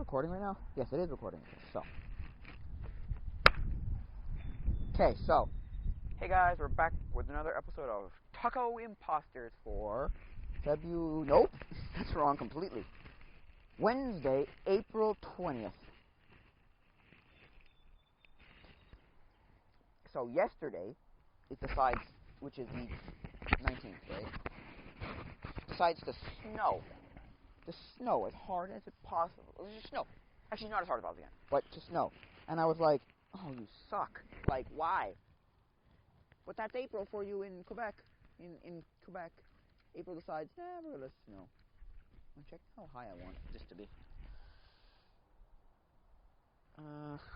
recording right now? Yes, it is recording. So. Okay, so. Hey guys, we're back with another episode of Tacoimposters for February. Nope, that's wrong completely. Wednesday, April 20th. So yesterday, it decides, which is the 19th, right? Decides to snow. To snow as hard as it possible. It was just snow. Actually, not as hard as possible again, but to snow. And I was like, oh, you suck. Like, why? But that's April for you in Quebec. In Quebec, April decides, we're gonna snow. I'll check how high I want this to be.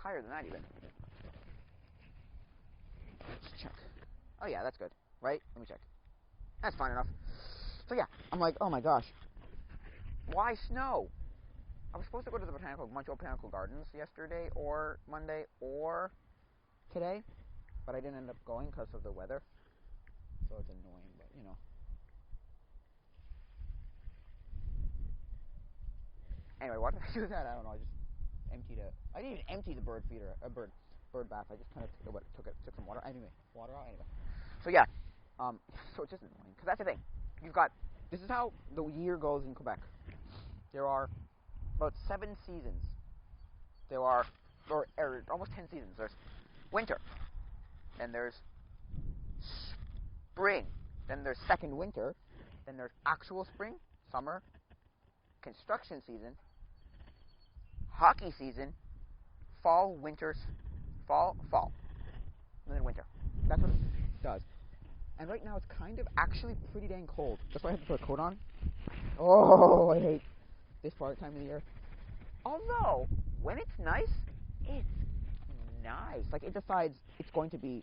Higher than that even. Let's check. Oh yeah, that's good, right? Let me check. That's fine enough. So yeah, I'm like, oh my gosh, why snow? I was supposed to go to the Montreal Botanical Gardens yesterday, or Monday, or today, but I didn't end up going because of the weather. So it's annoying, but you know. Anyway, what did I do with that? I don't know. I just emptied I didn't even empty the bird feeder, bird bath. I just kind of took some water. Anyway, water out. Anyway. So yeah, so it's just annoying because that's the thing. This is how the year goes in Quebec. There are about 7 seasons. There are, or almost 10 seasons. There's winter, then there's spring, then there's second winter, then there's actual spring, summer, construction season, hockey season, fall, winters, fall, and then winter. That's what it does. And right now it's kind of actually pretty dang cold. That's why I have to put a coat on. Oh, I hate this time of the year. Although, when it's nice, it's nice. Like, it decides it's going to be,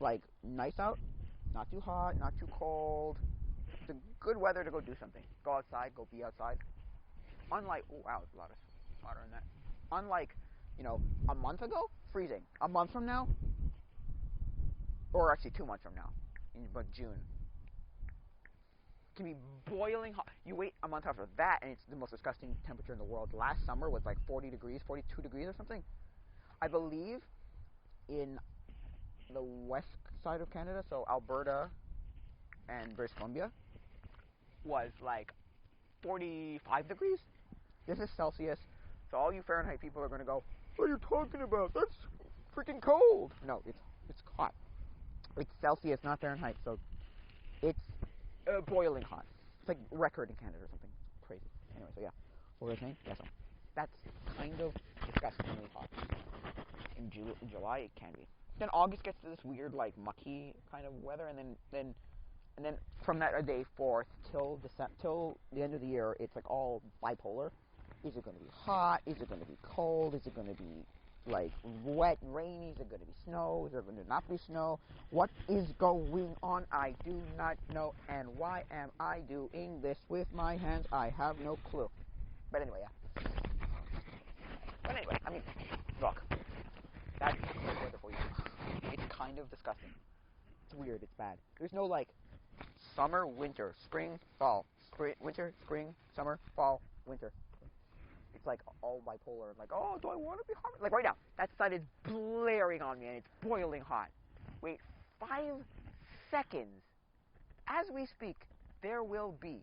like, nice out. Not too hot, not too cold. It's a good weather to go do something. Go outside, go be outside. Unlike, oh wow, there's a lot of water in that. Unlike, a month ago, freezing. A month from now, or actually 2 months from now, in about June, it can be boiling hot. You wait a month after that, and it's the most disgusting temperature in the world. Last summer was like 40 degrees, 42 degrees or something. I believe in the west side of Canada, so Alberta and British Columbia, was like 45 degrees. This is Celsius, so all you Fahrenheit people are going to go, what are you talking about? That's freaking cold. No, it's hot. It's Celsius, not Fahrenheit, so it's boiling hot. It's like record in Canada or something. It's crazy. Anyway, so yeah. What was I saying? Yeah, so that's kind of disgustingly hot. In July, it can be. Then August gets to this weird, like, mucky kind of weather, and then from that day forth till the end of the year, it's like all bipolar. Is it going to be hot? Is it going to be cold? Is it going to be like wet and rainy? Is it going to be snow? Is there going to not be snow? What is going on? I do not know. And why am I doing this with my hands? I have no clue. But anyway, yeah. But anyway, I mean, look, that's cold weather for you. It's kind of disgusting. It's weird. It's bad. There's no like summer, winter, spring, fall, winter, spring, summer, fall, winter. It's like all bipolar. Like, oh, do I want to be hot? Like right now, that sun is blaring on me and it's boiling hot. Wait 5 seconds. As we speak, there will be,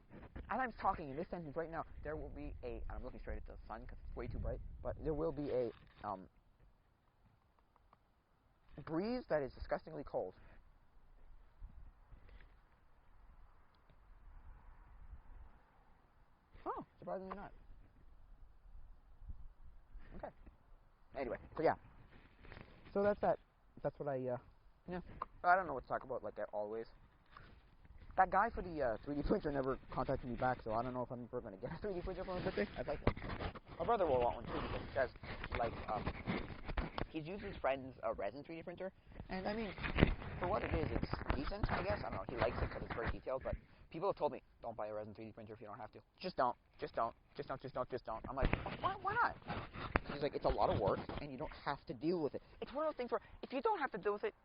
as I'm talking in this sentence right now, there will be and I'm looking straight at the sun because it's way too bright, but there will be a breeze that is disgustingly cold. Oh, surprisingly not. Okay. Anyway, so yeah. So that's that. That's what I don't know what to talk about like always. That guy for the 3D printer never contacted me back, so I don't know if I'm ever going to get a 3D printer for my birthday. I'd like one. My brother will want one too because he says, like, he's used his friend's resin 3D printer, and I mean, for what it is, it's decent, I guess. I don't know. He likes it because it's very detailed, but people have told me, don't buy a resin 3D printer if you don't have to. Just don't. Just don't. Just don't. Just don't. Just don't. I'm like, why not? He's like, it's a lot of work, and you don't have to deal with it. It's one of those things where if you don't have to deal with it,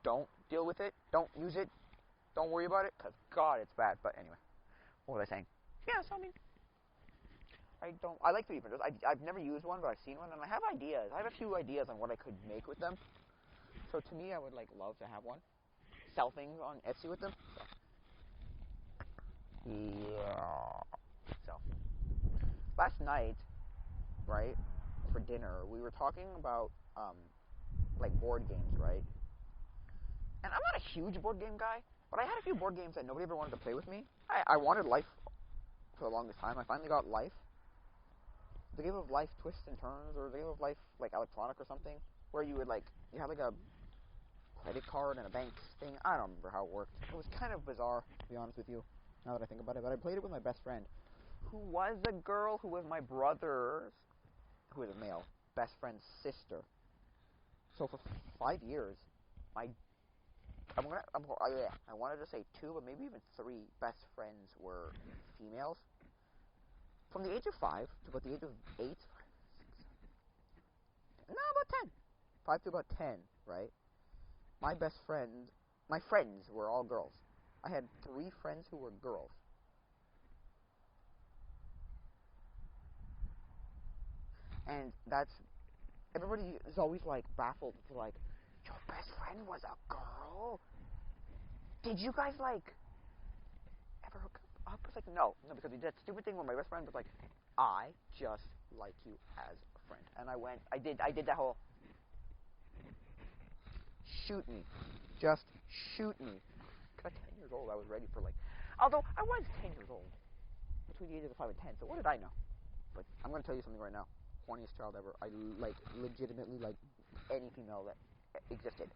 don't deal with it. Don't use it. Don't worry about it, because, God, it's bad. But anyway, what was I saying? Yeah, so, I mean, I don't. I like 3D printers. I've never used one, but I've seen one, and I have ideas. I have a few ideas on what I could make with them. So to me, I would like love to have one. Sell things on Etsy with them. So. Yeah. So last night, right, for dinner, we were talking about like board games, right? And I'm not a huge board game guy, but I had a few board games that nobody ever wanted to play with me. I wanted Life for the longest time. I finally got Life. The game of Life Twists and Turns, or the game of Life like electronic or something, where you would like you had like a credit card and a bank thing. I don't remember how it worked. It was kind of bizarre, to be honest with you, now that I think about it. But I played it with my best friend, who was a girl who was my brother's, who was a male, best friend's sister. So for 5 years, I wanted to say 2, but maybe even 3 best friends were females. From the age of 5 to about the age of 8, no, about 10. 5 to about 10, right? My friends were all girls. I had 3 friends who were girls. And that's, everybody is always like baffled. It's like, your best friend was a girl? Did you guys like ever hook up? I was like, no, because we did that stupid thing where my best friend was like, I just like you as a friend. And I did that whole, shoot me. Just shoot me. At 10 years old, I was ready for like, although I was 10 years old, between the ages of 5 and 10, so what did I know? But I'm going to tell you something right now. Horniest child ever. I like legitimately like any female that existed.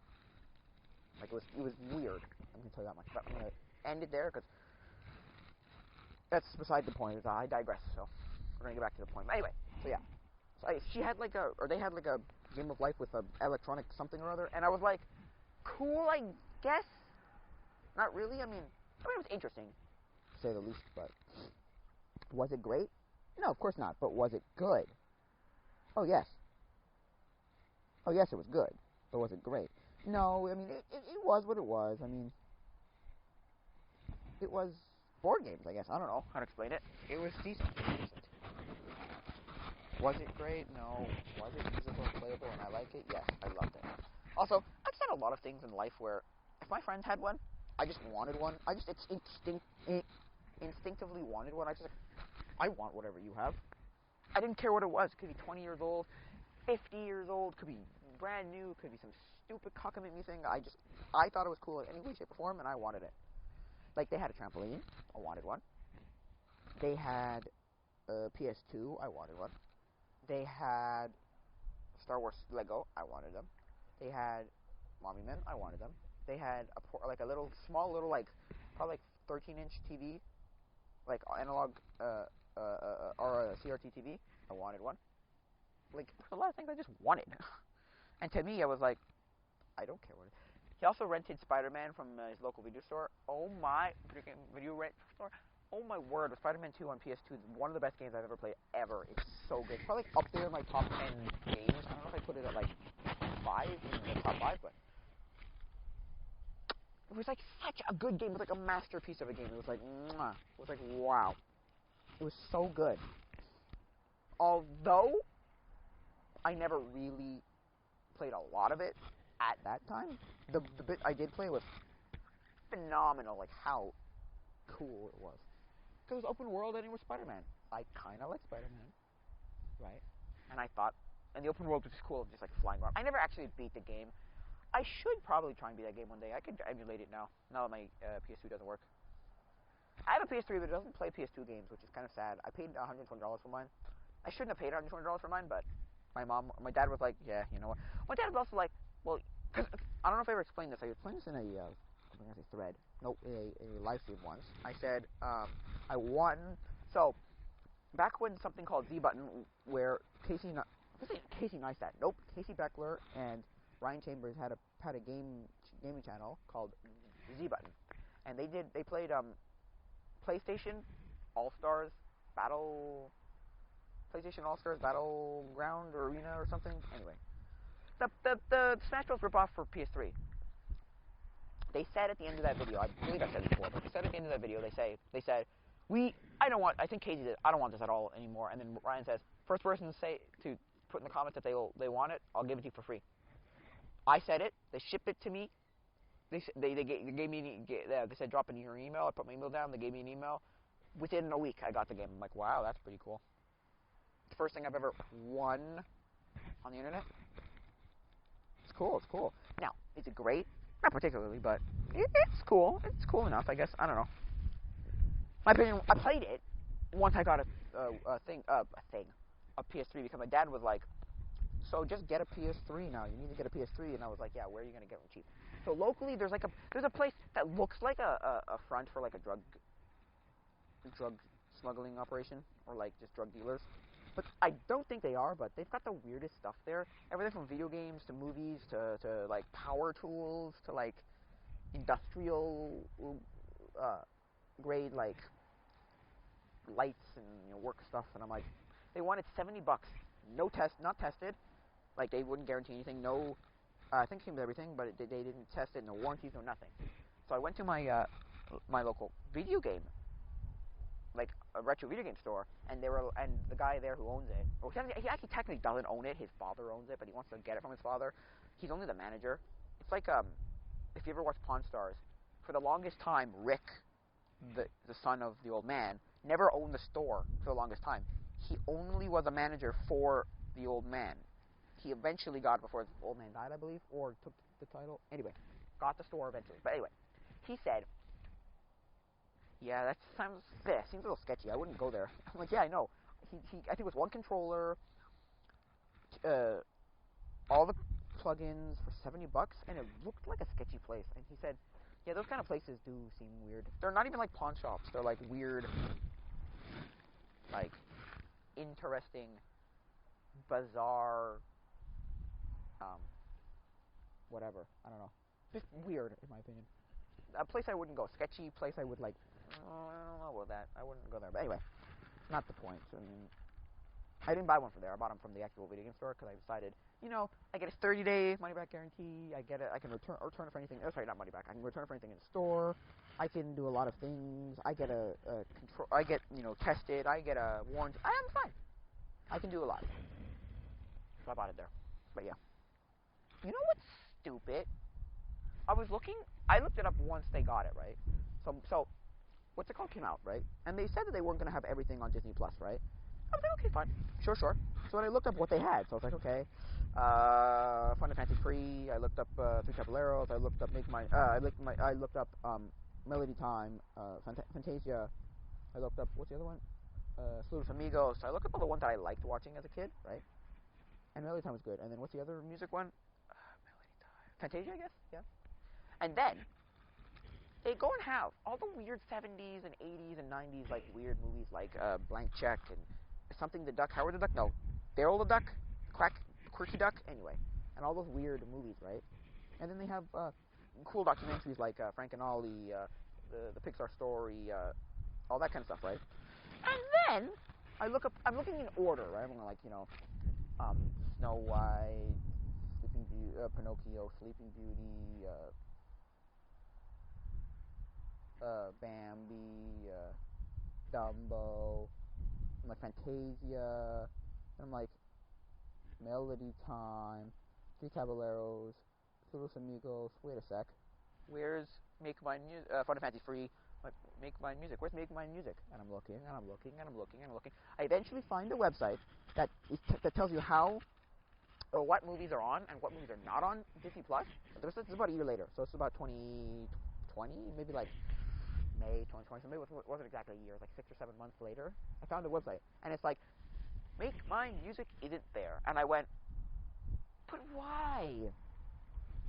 Like it was weird. I'm going to tell you that much. But I'm going to end it there because that's beside the point. I digress. So we're going to get back to the point. But anyway, so yeah. So they had like a game of Life with a electronic something or other, and I was like, cool, I guess. Not really. I mean, it was interesting, to say the least. But was it great? No, of course not. But was it good? Oh yes. Oh yes, it was good. But was it great? No. I mean, it was what it was. I mean, it was board games, I guess. I don't know how to explain it. It was decent. Was it great? No. Was it usable and playable and I like it? Yes, I loved it. Also, I've said a lot of things in life where if my friends had one, I just wanted one. I just instinctively wanted one. I want whatever you have. I didn't care what it was. It could be 20 years old, 50 years old, could be brand new, could be some stupid cockamamie thing. I thought it was cool in any way, shape, or form, and I wanted it. Like, they had a trampoline. I wanted one. They had a PS2. I wanted one. They had Star Wars Lego. I wanted them. They had Mommy Men. I wanted them. They had a little, small little, like, probably like 13-inch TV, like analog, or a CRT TV. I wanted one. Like, a lot of things I just wanted. And to me, I was like, I don't care what it is. He also rented Spider-Man from his local video store. Oh my, video rent store. Oh my word, Spider-Man 2 on PS2 is one of the best games I've ever played, ever. It's so good. It's probably up there in my top 10 games. I don't know if I put it at like 5, in the top 5, but it was like such a good game. It was like a masterpiece of a game. It was like, mwah. It was like, wow. It was so good. Although, I never really played a lot of it at that time. The bit I did play was phenomenal, like how cool it was. Because it was open world and it was Spider-Man. I kind of like Spider-Man, right? And I thought, and the open world was just cool, just like flying around. I never actually beat the game. I should probably try and beat that game one day. I could emulate it now that my PS2 doesn't work. I have a PS3 but it doesn't play PS2 games, which is kind of sad. I paid $120 for mine. I shouldn't have paid $120 for mine, but my dad was like, yeah, you know what? My dad was also like, well, cause I don't know if I ever explained this. I explained this in a thread. Nope, a live stream once. I said, I won. So, back when something called Z Button, where Casey Neistat, nope, Casey Beckler and Ryan Chambers had a gaming channel called Z Button, and they played PlayStation All-Stars Battleground or Arena or something. Anyway, the Smash Bros. Ripoff for PS3. They said at the end of that video, I believe I said it before, but they said at the end of that video, they said, I think Casey did, I don't want this at all anymore. And then Ryan says, first person to put in the comments that they want it, I'll give it to you for free. I said it. They shipped it to me. They gave me they said drop in your email. I put my email down. They gave me an email. Within a week, I got the game. I'm like, wow, that's pretty cool. It's the first thing I've ever won on the internet. It's cool. It's cool. Now, is it great? Not particularly, but it's cool. It's cool enough, I guess. I don't know. My opinion. I played it once I got a PS3, because my dad was like, so just get a PS3 now. You need to get a PS3, and I was like, yeah, where are you gonna get one cheap? So locally, there's a place that looks like a front for like a drug smuggling operation, or like just drug dealers. But I don't think they are, but they've got the weirdest stuff there. Everything from video games to movies to like power tools to like industrial grade like lights and work stuff. And I'm like, they wanted $70, no not tested. Like they wouldn't guarantee anything. No, I think it came with everything, but they didn't test it. No warranties, no nothing. So I went to my my local video game, like a retro video game store, and the guy there who owns it, well, he actually technically doesn't own it. His father owns it, but he wants to get it from his father. He's only the manager. It's like if you ever watch Pawn Stars, for the longest time, Rick, the son of the old man, never owned the store for the longest time. He only was a manager for the old man. He eventually got it before the old man died, I believe, or took the title. Anyway, got the store eventually. But anyway, he said, yeah, that seems a little sketchy. I wouldn't go there. I'm like, yeah, I know. I think it was one controller, all the plugins for $70, and it looked like a sketchy place. And he said, yeah, those kind of places do seem weird. They're not even like pawn shops. They're like weird, like interesting, bizarre, whatever. I don't know. Just weird, in my opinion. A place I wouldn't go. Sketchy place I would like. I don't know about that. I wouldn't go there. But anyway, not the point. I mean, I didn't buy one from there. I bought them from the actual video game store because I decided, I get a 30-day money-back guarantee. I can return it for anything. Oh, sorry, not money-back. I can return it for anything in the store. I can do a lot of things. I get control. I get tested. I get a warranty. I'm fine. I can do a lot. So I bought it there. But yeah. You know what's stupid? I looked it up once they got it, right? So what's it called came out, right? And they said that they weren't going to have everything on Disney Plus, right? I was like, okay, fine. Sure. So then I looked up what they had. So I was like, okay, Final Fantasy Free. I looked up Three Caballeros. I looked up I looked up Melody Time, Fantasia. I looked up, what's the other one? Saludos Amigos. So I looked up all the ones that I liked watching as a kid, right? And Melody Time was good. And then what's the other music one? Melody Time. Fantasia, I guess? Yeah. And then they go and have all the weird 70s and 80s and 90s like weird movies like Blank Check and Something the Duck, Howard the Duck, no, Daryl the Duck, Quirky Duck, anyway, and all those weird movies, right? And then they have cool documentaries like Frank and Ollie, the Pixar Story, all that kind of stuff, right? And then I'm looking in order, right? I'm going like, Snow White, Pinocchio, Sleeping Beauty, Bambi, Dumbo, I'm like Fantasia, and I'm like Melody Time, Three Caballeros, Saludos Amigos. Wait a sec, where's Make Mine Music? Final Fantasy Free. Make Mine Music. Where's Make Mine Music? And I'm looking. I eventually find a website that tells you how or what movies are on and what movies are not on Disney Plus. This is about a year later, so it's about 2020, maybe like May 2020, so maybe it wasn't exactly a year, it was like 6 or 7 months later. I found a website, and it's like, Make Mine Music isn't there. And I went, but why?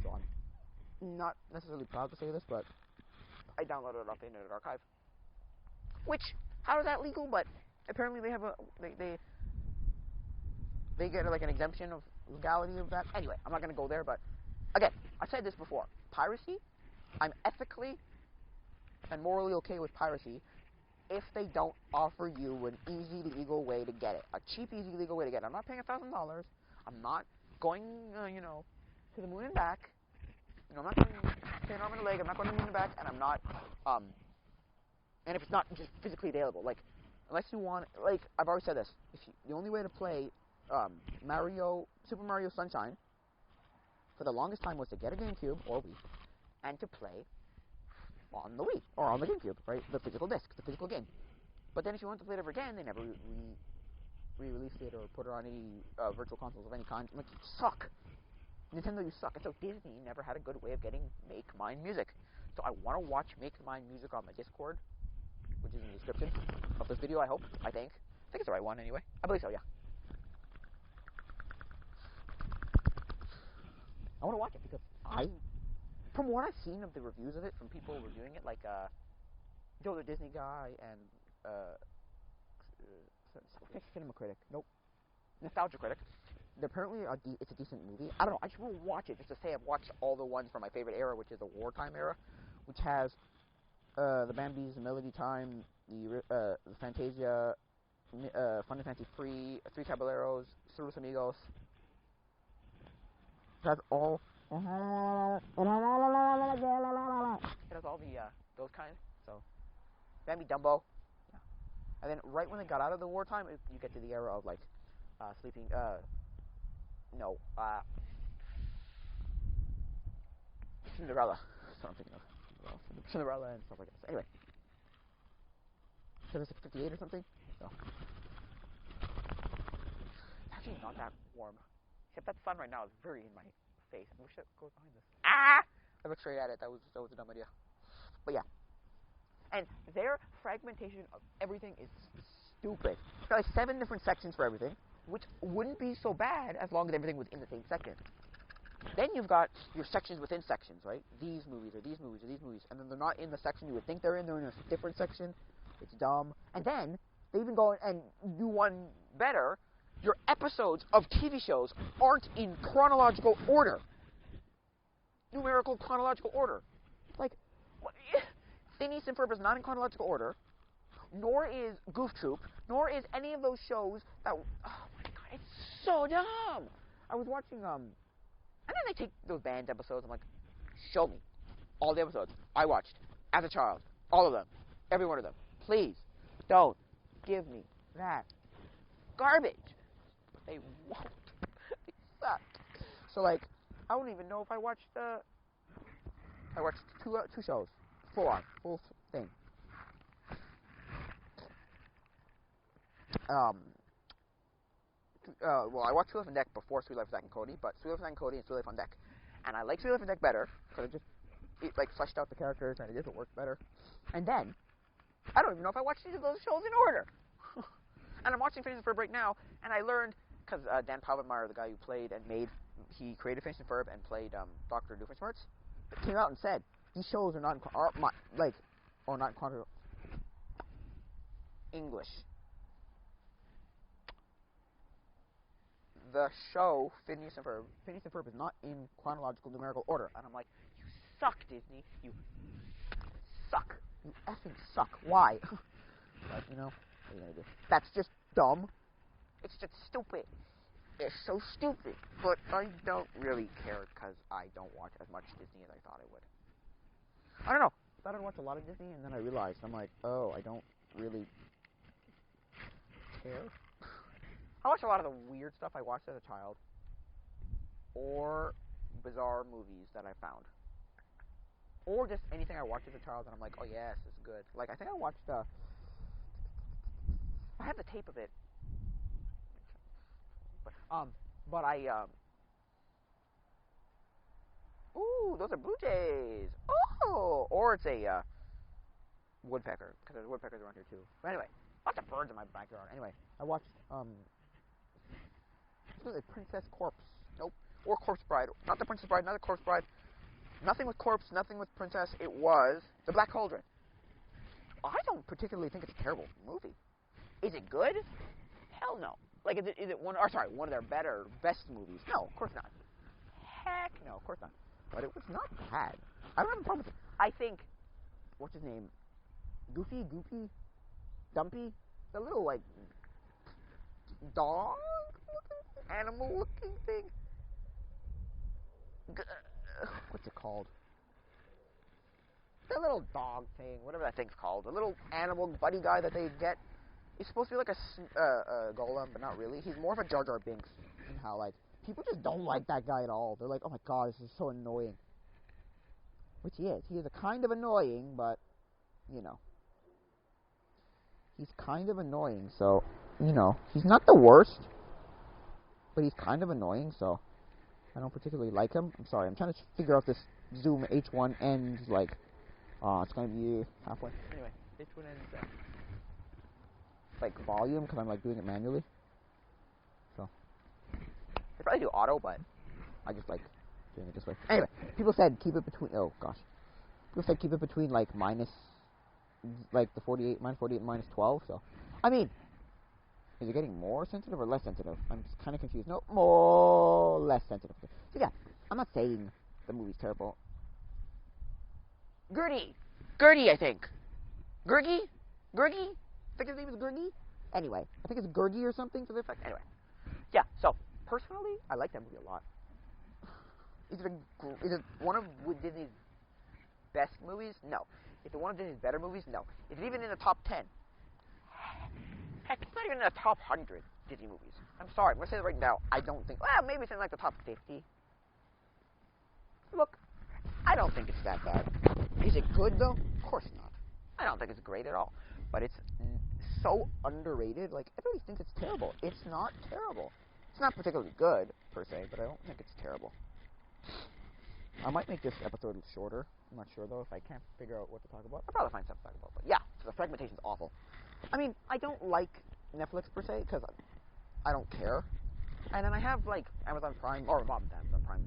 So I'm not necessarily proud to say this, but I downloaded it off the Internet Archive. Which, how is that legal? But apparently they have they get like an exemption of legality of that. Anyway, I'm not going to go there, but again, I've said this before. Piracy, I'm ethically and morally okay with piracy if they don't offer you an easy, legal way to get it. A cheap, easy, legal way to get it. I'm not paying $1,000. I'm not going, to the moon and back. I'm not going to pay an arm and a leg. I'm not going to the moon and back, and I'm not, and if it's not just physically available, like, unless you want, like, I've already said this, the only way to play Super Mario Sunshine for the longest time was to get a GameCube or Wii and to play on the Wii or on the GameCube, right? The physical disc, the physical game. But then if you want to play it ever again, they never re-released it or put it on any virtual consoles of any kind. I'm like, you suck. Nintendo, you suck. And so Disney never had a good way of getting Make Mine music. So I want to watch Make Mine music on my Discord, which is in the description of this video, I hope. I think it's the right one anyway. I believe so, yeah. I want to watch it because from what I've seen of the reviews of it, from people reviewing it, like Joe the Disney guy and Cinema Critic, Nostalgia Critic, apparently it's a decent movie. I don't know, I just want to watch it just to say I've watched all the ones from my favorite era, which is the wartime era, which has the Bambi's, the Melody Time, the Fantasia, Final Fantasy Free, Three Caballeros, Cerros Amigos. It has all. It has all the those kinds. So Bambi, Dumbo, yeah. And then right when they got out of the wartime, you get to the era of like sleeping. Cinderella. That's what I'm thinking of. Cinderella and stuff like that. So anyway, 5658 or something. So it's actually not that warm. Except that sun right now is very in my face. I wish it goes behind this. Ah! I looked straight at it. That was a dumb idea. But yeah. And their fragmentation of everything is stupid. There's like 7 different sections for everything, which wouldn't be so bad as long as everything was in the same section. Then you've got your sections within sections, right? These movies or these movies or these movies. And then they're not in the section you would think they're in. They're in a different section. It's dumb. And then they even go and do one better. Your episodes of TV shows aren't in chronological order. Numerical chronological order. Like, Phineas and Ferb is not in chronological order, nor is Goof Troop, nor is any of those shows that, oh my god, it's so dumb. I was watching, and then they take those band episodes, I'm like, show me all the episodes I watched as a child, all of them, every one of them. Please, don't give me that garbage. They won't. They suck. So like, I don't even know if I watched I watched two shows, full thing. Well, I watched Sweet Life on Deck before Sweet Life of Zack and Cody, but Sweet Life of Zack and Cody and Sweet Life on Deck, and I like Sweet Life on Deck better because it like fleshed out the characters and it just worked better. And then I don't even know if I watched each of those shows in order. And I'm watching Phineas and Ferb right now, and I learned because Dan Palmermeyer, the guy who played and he created Phineas and Ferb and played Dr. Doofenshmirtz, came out and said these shows are not English. The show Phineas and Ferb is not in chronological numerical order, and I'm like, you suck, Disney. You suck. You effing suck. Why? But you know, what are you gonna do? That's just dumb. It's just stupid. It's so stupid. But I don't really care because I don't watch as much Disney as I thought I would. I don't know. I thought I'd watch a lot of Disney, and then I realized I'm like, oh, I don't really care. I watch a lot of the weird stuff I watched as a child, or bizarre movies that I found, or just anything I watched as a child, and I'm like, oh yes, this is good. Like I think I watched. I have the tape of it, but I ooh, those are blue jays. Oh, or it's a woodpecker because there's woodpeckers around here too. But anyway, lots of birds in my backyard. Anyway, I watched a Princess Corpse. Nope. Or Corpse Bride. Not the Princess Bride, not the Corpse Bride. Nothing with corpse, nothing with princess. It was The Black Cauldron. I don't particularly think it's a terrible movie. Is it good? Hell no. Like, is it one of their best movies? No, of course not. Heck no, of course not. But it was not bad. I don't have a problem with it. I think, what's his name? Goofy? Dumpy? The little, like, dog-looking, animal-looking thing? What's it called? the little dog thing, whatever that thing's called, the little animal buddy guy that they get. He's supposed to be like a golem, but not really. He's more of a Jar Jar Binks. And how like people just don't like that guy at all. They're like, oh my god, this is so annoying. Which he is. He is a kind of annoying, but you know, he's kind of annoying. So you know, he's not the worst, but he's kind of annoying. So I don't particularly like him. I'm sorry. I'm trying to figure out this Zoom H1 ends like. It's gonna be halfway. Anyway, H1 ends like volume because I'm like doing it manually. So I probably do auto, but I just like doing it this way. Anyway, people said keep it between. Oh gosh, people said keep it between like minus, like the 48, minus 48, and minus 12. So I mean, is it getting more sensitive or less sensitive? I'm just kind of confused. No, more less sensitive. So yeah, I'm not saying the movie's terrible. Gertie, I think. Gergie? I think his name is Gergie. Anyway, I think it's Gergie or something to the effect. Anyway, yeah. So personally, I like that movie a lot. Is it one of Disney's best movies? No. Is it one of Disney's better movies? No. Is it even in the top 10? Heck, it's not even in the top 100 Disney movies. I'm sorry, I'm gonna say that right now. I don't think. Well, maybe it's in like the top 50. Look, I don't think it's that bad. Is it good though? Of course not. I don't think it's great at all. But it's so underrated. Like everybody thinks it's terrible. It's not terrible. It's not particularly good per se, but I don't think it's terrible. I might make this episode shorter. I'm not sure though. If I can't figure out what to talk about, I'll probably find something to talk about. But yeah, so the fragmentation's awful. I mean, I don't like Netflix per se because I don't care. And then I have like Amazon Prime or Amazon Prime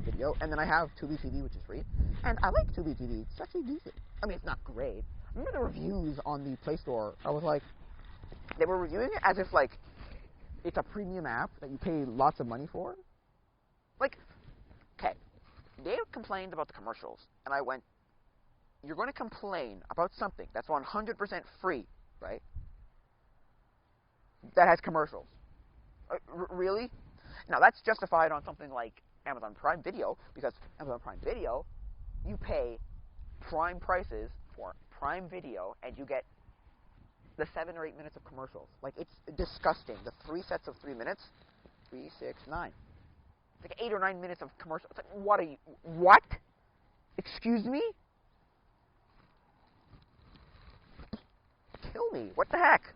Video, and then I have Tubi TV, which is free. And I like Tubi TV. It's actually decent. I mean, it's not great. I remember the reviews on the Play Store. I was like, they were reviewing it as if like it's a premium app that you pay lots of money for. Like, okay, they complained about the commercials, and I went, you're going to complain about something that's 100% free, right? That has commercials. Really? Now, that's justified on something like Amazon Prime Video, because Amazon Prime Video, you pay Prime prices for Prime Video, and you get the 7 or 8 minutes of commercials. Like, it's disgusting. The 3 sets of 3 minutes, 3, 6, 9. It's like 8 or 9 minutes of commercials. It's like, what are you, what? Excuse me? Kill me. What the heck?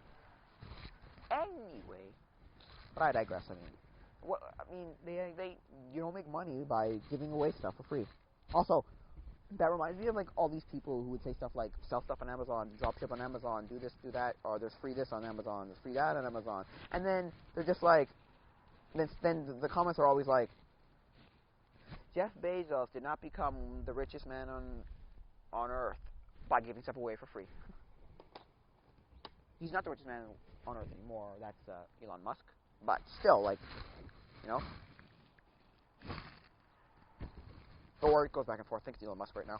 Anyway, but I digress. They you don't make money by giving away stuff for free. Also, that reminds me of like all these people who would say stuff like sell stuff on Amazon, drop ship on Amazon, do this, do that, or there's free this on Amazon, there's free that on Amazon, and then they're just like, then the comments are always like, Jeff Bezos did not become the richest man on Earth by giving stuff away for free. He's not the richest man on Earth anymore. That's Elon Musk. But still, like, you know. Or it goes back and forth. I think it's Elon Musk right now.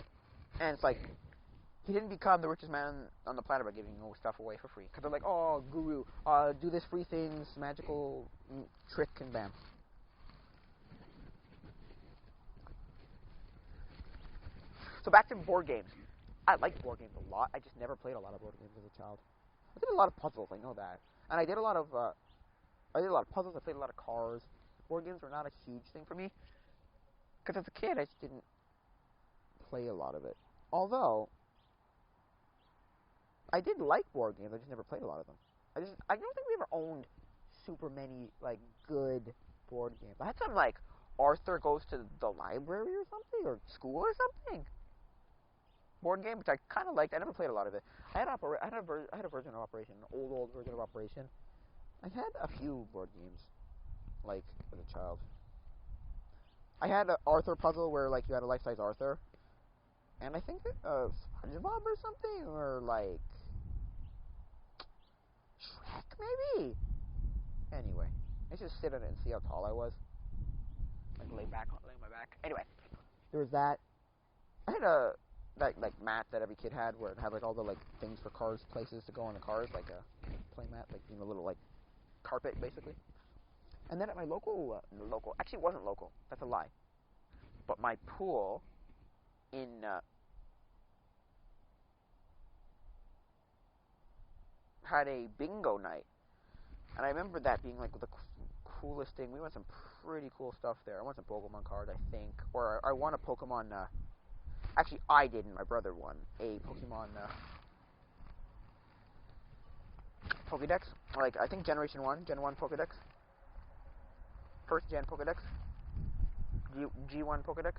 And it's like, he didn't become the richest man on the planet by giving stuff away for free. Because they're like, oh, guru, do this free things, magical trick, and bam. So back to board games. I like board games a lot. I just never played a lot of board games as a child. I did a lot of puzzles, I know that. And I did a lot of puzzles, I played a lot of cars. Board games were not a huge thing for me. Because as a kid, I just didn't play a lot of it. Although, I did like board games, I just never played a lot of them. I don't think we ever owned super many, like, good board games. I had some, like, Arthur Goes to the Library or something, or school or something. Board game, which I kind of liked. I never played a lot of it. I had a version of Operation, an old version of Operation. I had a few board games, like, as a child. I had an Arthur puzzle where, like, you had a life-size Arthur. And I think SpongeBob or something, or, like, Shrek, maybe? Anyway, I should sit on it and see how tall I was. Like, lay my back. Anyway, there was that. I had that like mat that every kid had, where it had like all the like things for cars, places to go on the cars, like a play mat, like a little like carpet basically. And then at my local, actually it wasn't local, that's a lie. But my pool in had a bingo night, and I remember that being like the coolest thing. We won some pretty cool stuff there. I won some Pokemon cards, I think, or I won a Pokemon. Actually, I didn't. My brother won a Pokemon Pokédex. Like I think Generation 1, Gen 1 Pokédex, first Gen Pokédex, G1 Pokédex.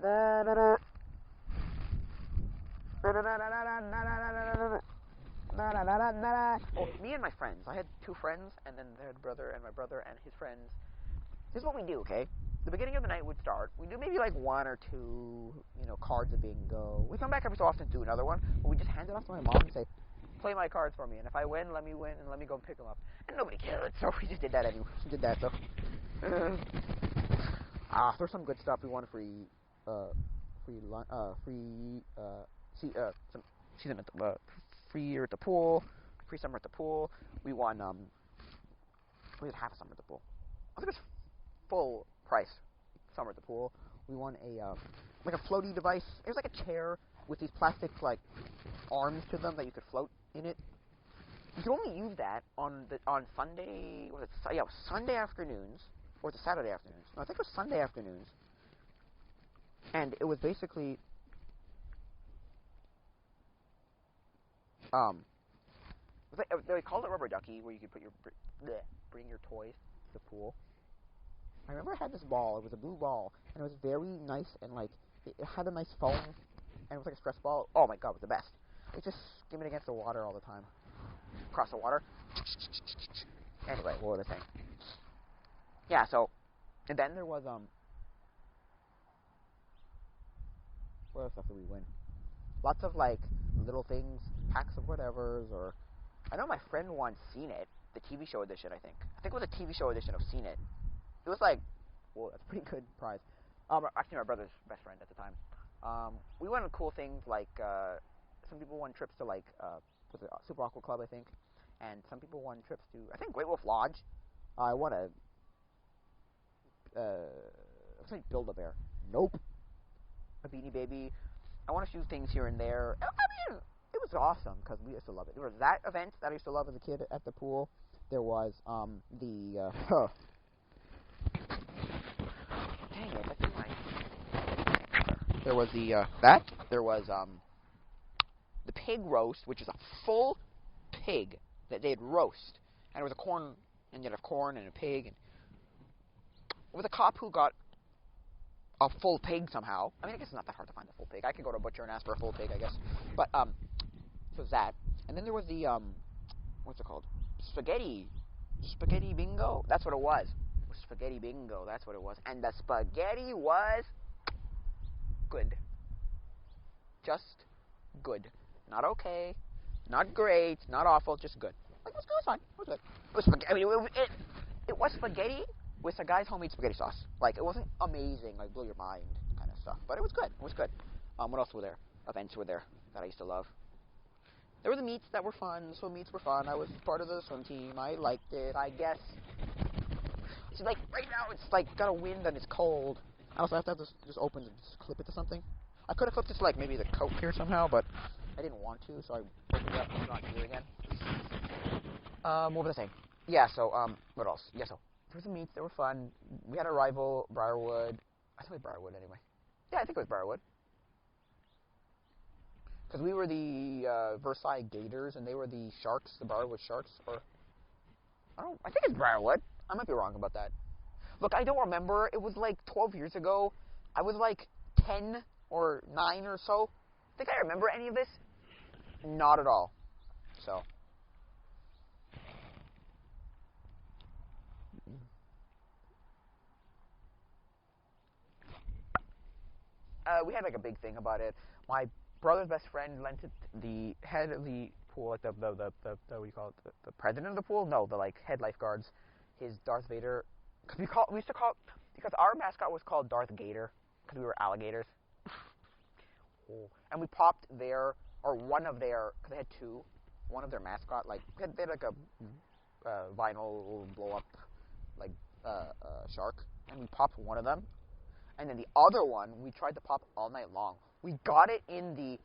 Oh, me and my friends. I had two friends, and then their brother and my brother and his friends. This is what we do, okay? The beginning of the night would start. We do maybe like one or two, cards of bingo. We come back every so often to do another one, but we just hand it off to my mom and say, play my cards for me, and if I win, let me win, and let me go pick them up. And nobody cared, so we just did that anyway. We did that, so. There's some good stuff. We won free some season at the free year at the pool, free summer at the pool. We won we had half a summer at the pool. I think it was full price summer at the pool. We won a like a floaty device. It was like a chair with these plastic like arms to them that you could float in it. You could only use that on Sunday. Was it? Yeah, it was Sunday afternoons, or was it Saturday afternoons? No, I think it was Sunday afternoons. And it was basically they called it rubber ducky, where you could put bring your toys to the pool. I remember I had this ball. It was a blue ball, and it was very nice, and like it had a nice foam, and it was like a stress ball. Oh my god, it was the best. It just skimming against the water all the time, across the water. Anyway, what was I saying? Yeah. So, and then there was what other stuff did we win? Lots of like little things, packs of whatevers, or I know my friend won Seen It, the TV show edition. I think it was a TV show edition of Seen It. It was like, well, that's a pretty good prize. Actually, my brother's best friend at the time. We won cool things like some people won trips to like was it Super Aqua Club, I think, and some people won trips to I think Great Wolf Lodge. I won a looks like Build-A-Bear. Nope. A Beanie Baby. I want a few things here and there. I mean, it was awesome because we used to love it. There was that event that I used to love as a kid at the pool. There was the dang it, that's nice. There was the that. There was the pig roast, which is a full pig that they'd roast, and it was a corn, and you'd have corn and a pig, and it was a cop who got a full pig somehow. I mean, I guess it's not that hard to find a full pig. I could go to a butcher and ask for a full pig, I guess. But so it was that, and then there was the what's it called? Spaghetti bingo. That's what it was. It was spaghetti bingo. That's what it was. And the spaghetti was good. Just good. Not okay. Not great. Not awful. Just good. Like, it was good. It was fine. It was good. It was spaghetti. I mean, it was spaghetti with a guy's homemade spaghetti sauce. Like, it wasn't amazing, like blow your mind kind of stuff, but it was good. It was good. What else were there? Events were there that I used to love. There were the meets that were fun. Swim meets were fun. I was part of the swim team. I liked it, I guess. See, like, right now it's, like, got a wind and it's cold. I also have to have this just open and just clip it to something. I could have clipped it to, like, maybe the coat here somehow, but I didn't want to, so I opened it up and it's not here again. What was I saying? Yeah, so, what else? Yeah, so, there was the meets that were fun. We had a rival, Briarwood. I think it was Briarwood, anyway. Yeah, I think it was Briarwood. Because we were the Versailles Gators, and they were the Sharks, the Briarwood Sharks, or I think it's Briarwood. I might be wrong about that. Look, I don't remember. It was like 12 years ago. I was like 10 or 9 or so. Think I remember any of this? Not at all. So. We had like a big thing about it. My brother's best friend lent it the head of the pool, like the what do you call it? The president of the pool? No, the like head lifeguards. His Darth Vader. Cause we used to call because our mascot was called Darth Gator because we were alligators. And we popped one of their, because they had two, one of their mascot, like they had like a vinyl blow up like shark, and we popped one of them. And then the other one, we tried to pop all night long. We got it in the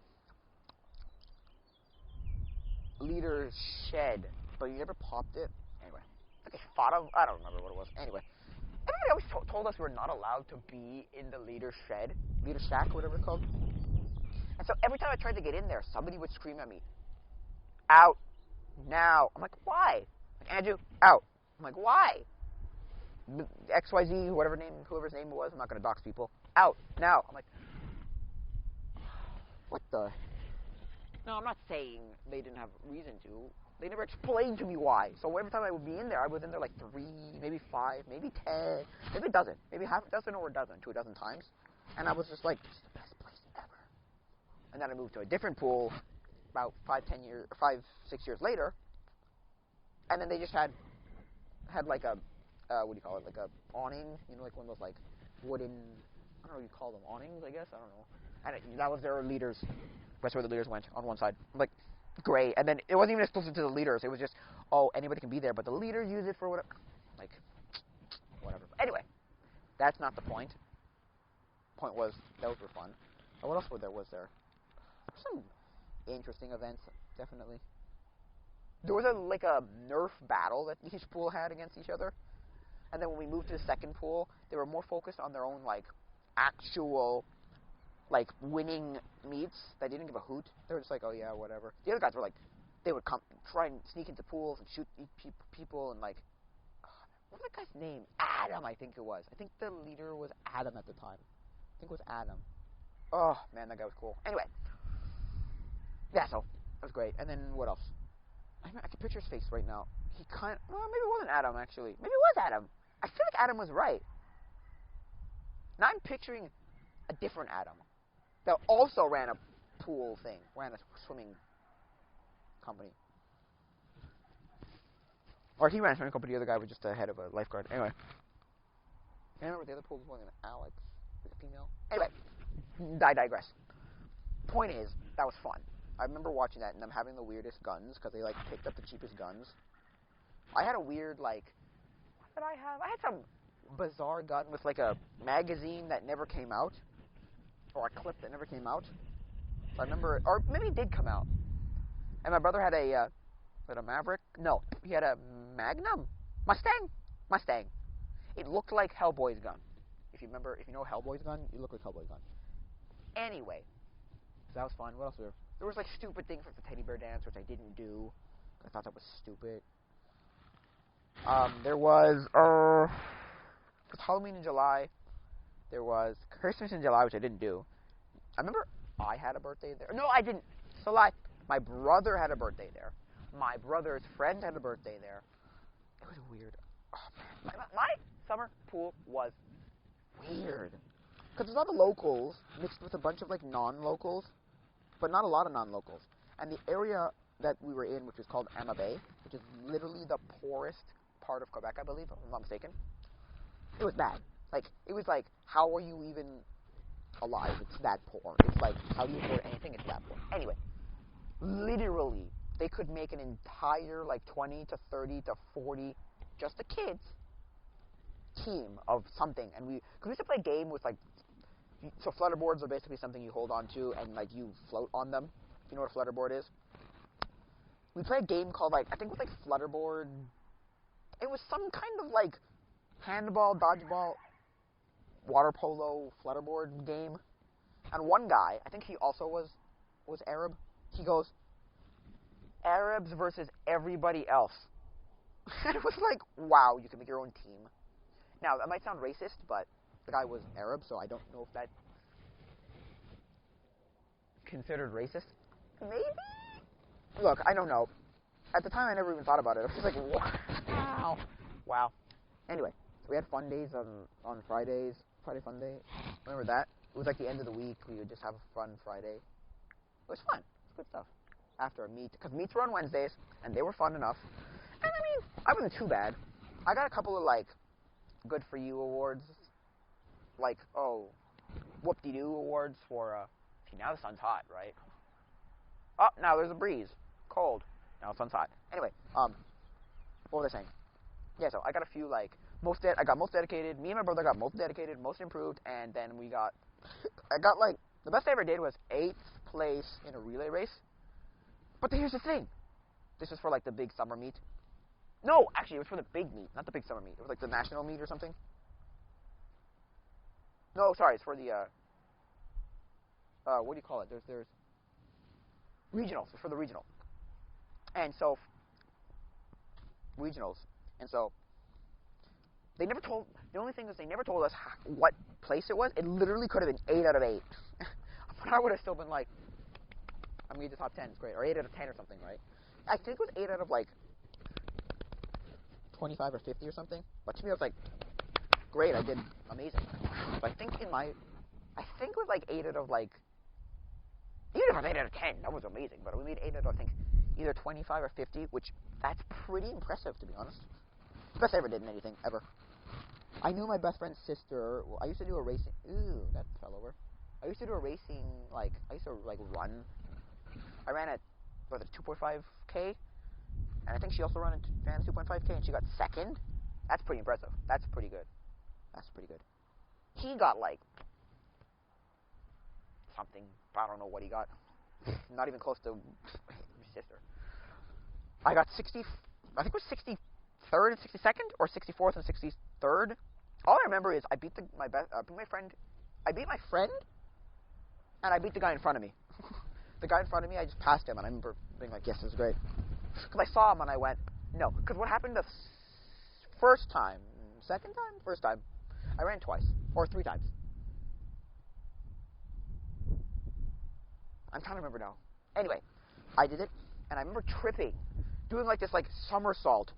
leader shed, but you never popped it. Anyway, like I fought him. I don't remember what it was. Anyway, everybody always told us we were not allowed to be in the leader shed, leader shack, whatever it's called. And so every time I tried to get in there, somebody would scream at me, "Out now!" I'm like, "Why?" Like, "Andrew, out." I'm like, "Why?" XYZ, whoever's name it was. I'm not gonna dox people. Out now. I'm like, what the? No, I'm not saying they didn't have reason to. They never explained to me why. So every time I would be in there, I was in there like 3, maybe 5, maybe 10, maybe a dozen, maybe half a dozen or a dozen to a dozen times. And I was just like, this is the best place ever. And then I moved to a different pool about 5, 6 years later. And then they just had like a, what do you call it, like a awning, you know, like one of those like wooden, I don't know what you call them, awnings, I guess, I don't know. And that was their leaders. That's where the leaders went, on one side. I'm like, great. And then it wasn't even exclusive to the leaders. It was just, oh, anybody can be there, but the leaders use it for whatever. Like, whatever. But anyway, that's not the point. Point was, those were fun. And what else was there? Some interesting events, definitely. There was like a Nerf battle that each pool had against each other. And then when we moved to the second pool, they were more focused on their own, like, actual, like, winning meets. They didn't give a hoot. They were just like, oh yeah, whatever. The other guys were like, they would try and sneak into pools and shoot people and like, what was that guy's name? Adam, I think it was. I think the leader was Adam at the time. I think it was Adam. Oh man, that guy was cool. Anyway, yeah, so that was great. And then what else? I can picture his face right now. He maybe it wasn't Adam actually. Maybe it was Adam. I feel like Adam was right. Now I'm picturing a different Adam that also ran a pool thing, ran a swimming company. Or he ran a swimming company, the other guy was just the head of a lifeguard. Anyway. I remember the other pool was one, Alex, like a female. Anyway, I digress. Point is, that was fun. I remember watching that and them having the weirdest guns, because they, like, picked up the cheapest guns. I had a weird, like, what did I have? I had some bizarre gun with, like, a magazine that never came out. Or a clip that never came out. So I remember, or maybe it did come out. And my brother had a Maverick? No, he had a Magnum? Mustang. It looked like Hellboy's gun. If you know Hellboy's gun, it looked like Hellboy's gun. Anyway, so that was fun. What else was there? There was like stupid things like the teddy bear dance, which I didn't do. I thought that was stupid. There was Halloween in July. There was Christmas in July, which I didn't do. I remember I had a birthday there. No, I didn't. So lie. My brother had a birthday there. My brother's friend had a birthday there. It was weird. Oh, man. My summer pool was weird. Because there's a lot of locals mixed with a bunch of, like, non-locals, but not a lot of non-locals. And the area that we were in, which is called Ama Bay, which is literally the poorest part of Quebec, I believe, if I'm not mistaken, it was bad. Like, it was like, how are you even alive? It's that poor. It's like, how do you afford anything? It's that poor. Anyway, literally, they could make an entire, like, 20 to 30 to 40, just the kids, team of something. And we used to play a game with, like, so flutterboards are basically something you hold on to and, like, you float on them. If you know what a flutterboard is. We played a game called, like, I think it was, like, flutterboard. It was some kind of, like, handball, dodgeball, water polo, flutterboard game. And one guy, I think he also was Arab, he goes, Arabs versus everybody else. And it was like, wow, you can make your own team. Now, that might sound racist, but the guy was Arab, so I don't know if that's considered racist. Maybe? Look, I don't know. At the time, I never even thought about it. I was like, wow. Wow. Anyway, we had fun days on Fridays. Friday Fun Day. Remember that? It was like the end of the week. We would just have a fun Friday. It was fun. It was good stuff. After a meet. Because meets were on Wednesdays, and they were fun enough. And I mean, I wasn't too bad. I got a couple of, like, good for you awards. Like, oh, whoop-de-doo awards for, see, now the sun's hot, right? Oh, now there's a breeze. Cold. Now the sun's hot. Anyway, what was I saying? Yeah, so I got a few, like, I got most dedicated. Me and my brother got most dedicated, most improved, and then we got, I got, like, the best I ever did was 8th place in a relay race. But here's the thing. This was for like the big summer meet. No, actually, it was for the big meet, not the big summer meet. It was like the national meet or something. No, sorry, it's for the what do you call it? There's regionals. It's for the regional, and so regionals, and so they never told. The only thing is they never told us what place it was. It literally could have been 8 out of 8. But I would have still been like, I mean, the top 10 is great, or 8 out of 10 or something, right? I think it was 8 out of like 25 or 50 or something. But to me, I was like, great, I did amazing. So I think it was like 8 out of like, even if it was 8 out of 10, that was amazing. But we made 8 out of, I think, either 25 or 50, which that's pretty impressive, to be honest. Best I ever did in anything, ever. I knew my best friend's sister. Well, I used to do a racing. Ooh, that fell over. I used to do a racing, like, I used to, like, run. I ran at, was it 2.5K? And I think she also ran 2.5K, and she got second. That's pretty impressive. That's pretty good. That's pretty good. He got, like, something. I don't know what he got. Not even close to his sister. I got 60, I think it was 63rd and 62nd, or 64th and 63rd. All I remember is I beat my friend, and I beat the guy in front of me. The guy in front of me, I just passed him, and I remember being like, yes, this is great. Because I saw him, and I went, no. Because what happened the first time, I ran twice, or 3 times. I'm trying to remember now. Anyway, I did it, and I remember tripping, doing like this like somersault,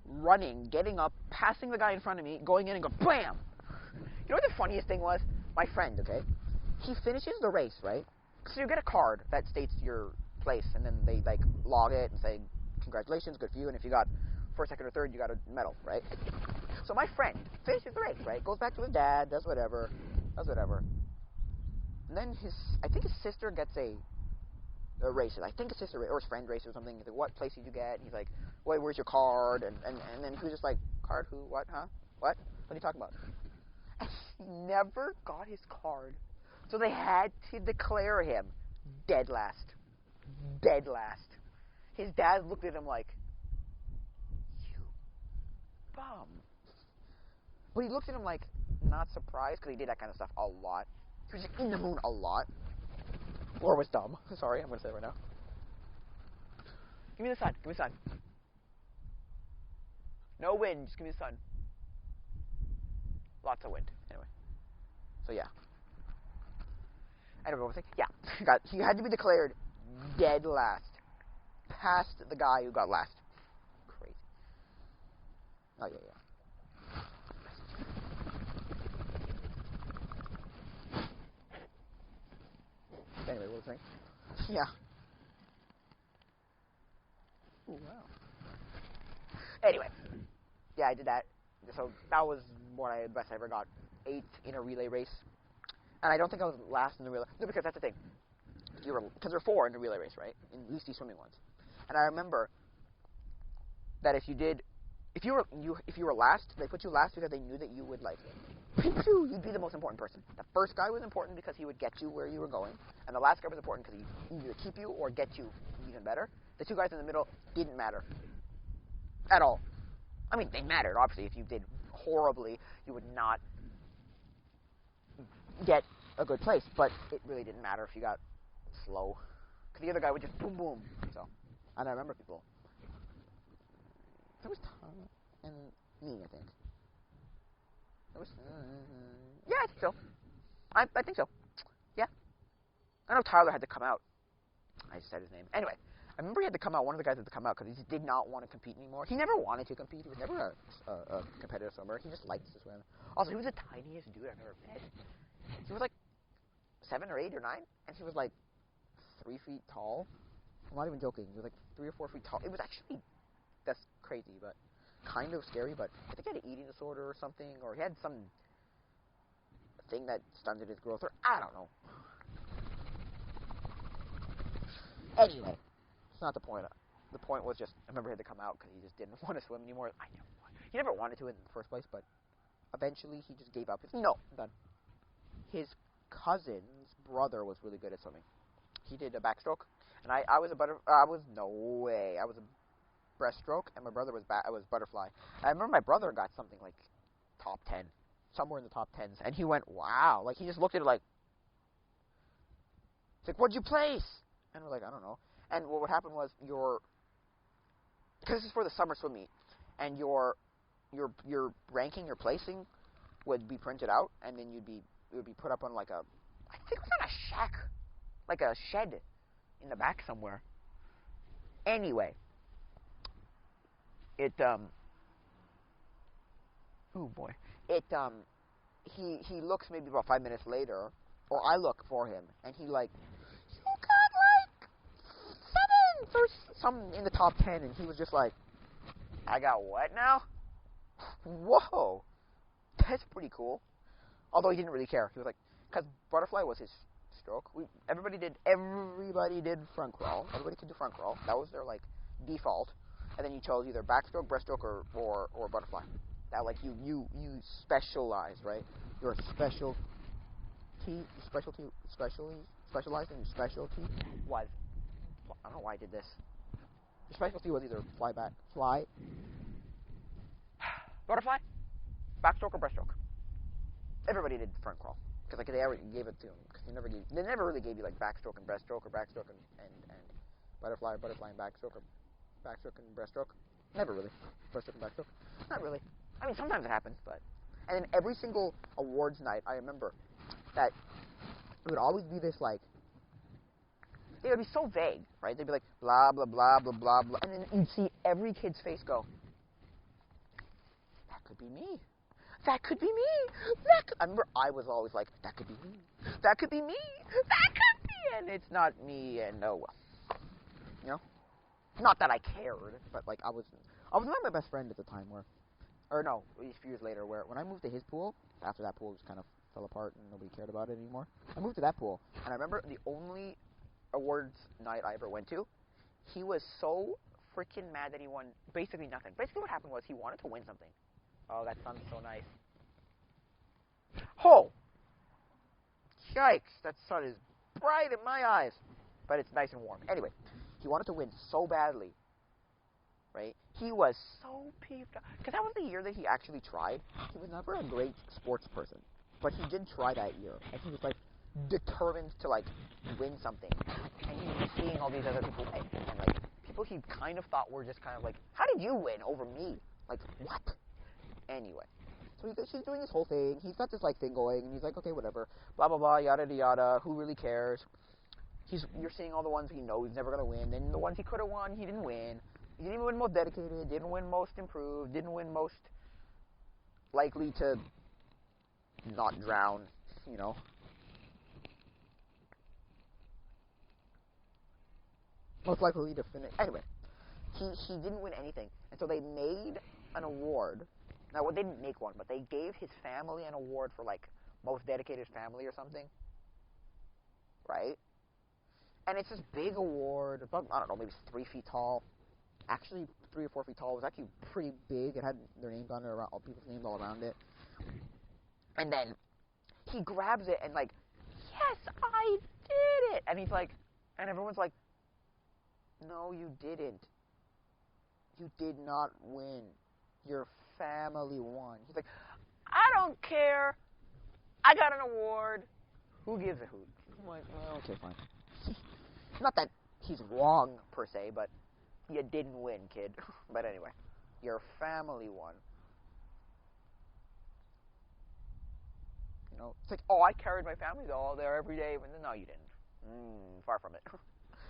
running, getting up, passing the guy in front of me, going in and go BAM! You know what the funniest thing was? My friend, okay? He finishes the race, right? So you get a card that states your place, and then they like log it and say, congratulations, good for you, and if you got first, second, or third, you got a medal, right? So my friend finishes the race, right? Goes back to his dad, does whatever. And then I think his sister gets a race. I think his sister or his friend races or something. He's like, what place did you get? And he's like, wait, where's your card? And then he was just like, card who? What? Huh? What? What are you talking about? And he never got his card. So they had to declare him dead last. Dead last. His dad looked at him like, you bum. But he looked at him like, not surprised, because he did that kind of stuff a lot. He was just in the moon a lot. Or was dumb. Sorry, I'm going to say it right now. Give me the sun. Give me the sun. No wind. Just give me the sun. Lots of wind. Anyway. So, yeah. Anyway, what was I saying? Yeah. He had to be declared dead last. Past the guy who got last. Crazy. Oh, yeah. Anyway, what was I saying? Yeah. Ooh, wow. Anyway. Yeah, I did that. So that was the best I ever got. 8th in a relay race. And I don't think I was last in the relay. No, because that's the thing. Because there were 4 in the relay race, right? At least these swimming ones. And I remember that if you were last, they put you last because they knew that you would like, you'd be the most important person. The first guy was important because he would get you where you were going, and the last guy was important because he either keep you or get you even better. The 2 guys in the middle didn't matter at all. I mean, they mattered obviously. If you did horribly, you would not get a good place, but it really didn't matter if you got slow, because the other guy would just boom boom. So, and I remember people. There was Tom and me, I think. There was, yeah, I think so. I think so. Yeah. I know Tyler had to come out. I just said his name. Anyway, I remember he had to come out. One of the guys had to come out because he just did not want to compete anymore. He never wanted to compete. He was never a competitive swimmer. He just liked to swim. Also, he was the tiniest dude I've ever met. He was like 7 or 8 or 9, and he was like 3 feet tall. I'm not even joking. He was like 3 or 4 feet tall. It was actually, that's crazy, but kind of scary. But I think he had an eating disorder or something, or he had some thing that stunted his growth, or I don't know. Anyway, it's not the point. The point was just, I remember he had to come out because he just didn't want to swim anymore. He never wanted to in the first place, but eventually he just gave up. No, I'm done. His cousin's brother was really good at swimming. He did a backstroke, and I was no way. I was breaststroke, and my brother was was butterfly. I remember my brother got something like top 10, somewhere in the top 10s, and he went, wow. Like, he just looked at it like, it's like, what'd you place? And we're like, I don't know. And what would happen was because this is for the summer swim meet, and your ranking, your placing would be printed out, and then it would be put up on like I think it was on a shack, like a shed in the back somewhere. Anyway, oh boy, he looks maybe about 5 minutes later, or I look for him, and he like, you got like 7 or some in the top 10, and he was just like, I got what now? Whoa, that's pretty cool. Although he didn't really care. He was like, because butterfly was his stroke. Everybody did front crawl. Everybody could do front crawl. That was their like default. And then you chose either backstroke, breaststroke, or butterfly. That like you specialize, right? Your specialized in your specialty was, I don't know why I did this. Your specialty was either butterfly, backstroke, or breaststroke. Everybody did front crawl because like they already gave it to them. Because they never really gave you like backstroke and breaststroke, or backstroke and butterfly and backstroke, or backstroke and breaststroke. Never really breaststroke and backstroke. Not really. I mean, sometimes it happens, but. And then every single awards night, I remember that it would always be this like. They would be so vague, right? They'd be like blah blah blah blah blah blah, and then you'd see every kid's face go. That could be me. That could be me. I remember I was always like, that could be me. That could be me. That could be, and it's not me. And no, you know, not that I cared, but like I was with my best friend at the time, or no, a few years later, where when I moved to his pool, after that pool just kind of fell apart and nobody cared about it anymore. I moved to that pool, and I remember the only awards night I ever went to, he was so freaking mad that he won basically nothing. Basically, what happened was he wanted to win something. Oh, that sun's so nice. Oh! Yikes, that sun is bright in my eyes. But it's nice and warm. Anyway, he wanted to win so badly. Right? He was so peeved off. Because that was the year that he actually tried. He was never a great sports person. But he did try that year. And he was like determined to like win something. And he was seeing all these other people win. And like people he kind of thought were just kind of like, how did you win over me? Like, what? Anyway, so she's doing this whole thing. He's got this like thing going, and he's like, okay, whatever, blah blah blah, yada yada. Who really cares? You're seeing all the ones he knows he's never gonna win. Then the ones he could have won, he didn't win. He didn't even win most dedicated. Didn't win most improved. Didn't win most likely to not drown. You know. Most likely to finish. Anyway, he didn't win anything, and so they made an award. Now, well, they didn't make one, but they gave his family an award for, like, most dedicated family or something. Right? And it's this big award. About, I don't know, maybe 3 feet tall. Actually, 3 or 4 feet tall. It was actually pretty big. It had their names on it, all people's names all around it. And then he grabs it and, like, yes, I did it! And he's like, and everyone's like, no, you didn't. You did not win. Your family won. He's like, I don't care. I got an award. Who gives a hoot? I'm like, well, okay, fine. Not that he's wrong, per se, but you didn't win, kid. But anyway, your family won. You know, it's like, oh, I carried my family all there every day. But no, you didn't. Far from it.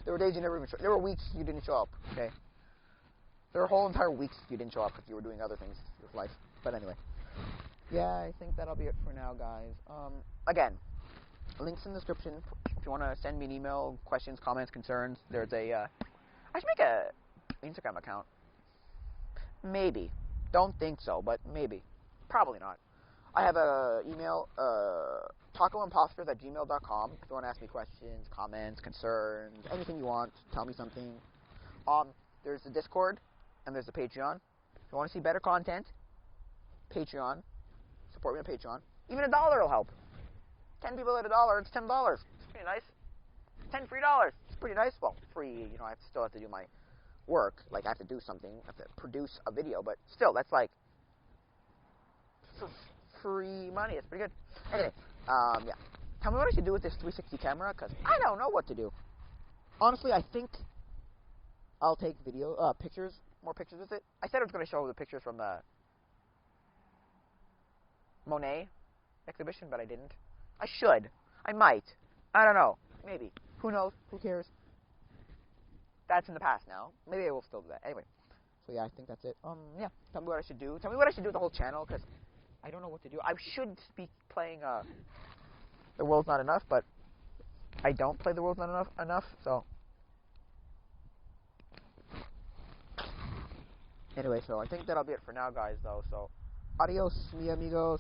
There were days you never even there were weeks you didn't show up, okay? There were whole entire weeks you didn't show up because you were doing other things with life. But anyway. Yeah, I think that'll be it for now, guys. Again, links in the description. If you want to send me an email, questions, comments, concerns, there's a, I should make a Instagram account. Maybe. Don't think so, but maybe. Probably not. I have a email, Tacoimposters@gmail.com. If you want to ask me questions, comments, concerns, anything you want, tell me something. There's the Discord, and there's the Patreon. If you want to see better content, Patreon. Support me on Patreon. Even $1 will help. 10 people at $1, it's $10. It's pretty nice. $10 free. It's pretty nice. Well, free, you know, I still have to do my work. Like, I have to do something. I have to produce a video. But still, that's like free money. It's pretty good. Anyway, yeah. Tell me what I should do with this 360 camera, because I don't know what to do. Honestly, I think I'll take pictures, more pictures with it. I said I was going to show the pictures from the Monet exhibition, but I didn't. I should. I might. I don't know. Maybe. Who knows? Who cares? That's in the past now. Maybe I will still do that. Anyway. So yeah, I think that's it. Yeah. Tell me what I should do. Tell me what I should do with the whole channel, because I don't know what to do. I should be playing The World's Not Enough, but I don't play The World's Not Enough, so. Anyway, so I think that'll be it for now, guys, though. So, adios, mi amigos.